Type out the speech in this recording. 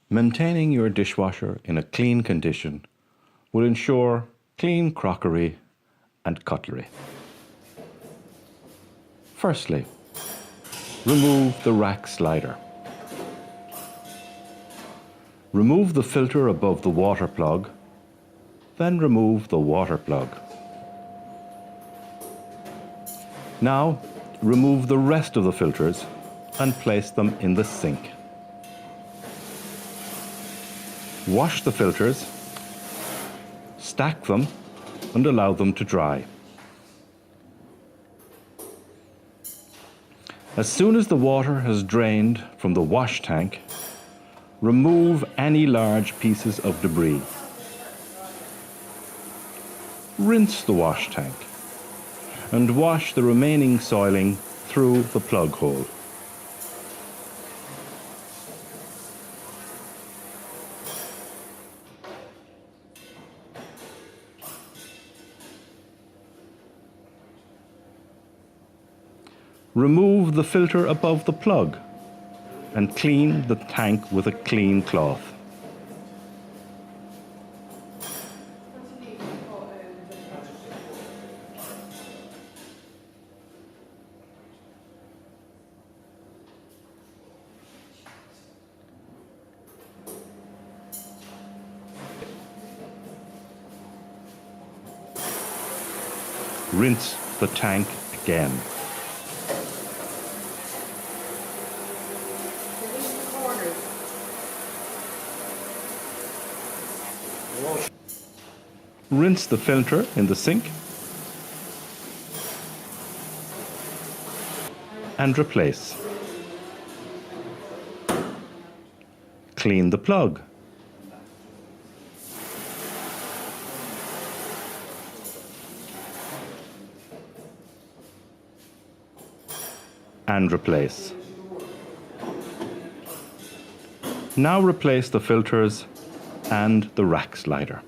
Maintaining your dishwasher in a clean condition will ensure clean crockery and cutlery. Firstly, remove the rack slider. Remove the filter above the water plug, then remove the water plug. Now, remove the rest of the filters and place them in the sink. Wash the filters, stack them and allow them to dry. As soon as the water has drained from the wash tank, remove any large pieces of debris. Rinse the wash tank and wash the remaining soiling through the plug hole. Remove the filter above the plug and clean the tank with a clean cloth. Rinse the tank again. Rinse the filter in the sink and replace. Clean the plug. And replace. Now replace the filters and the rack slider.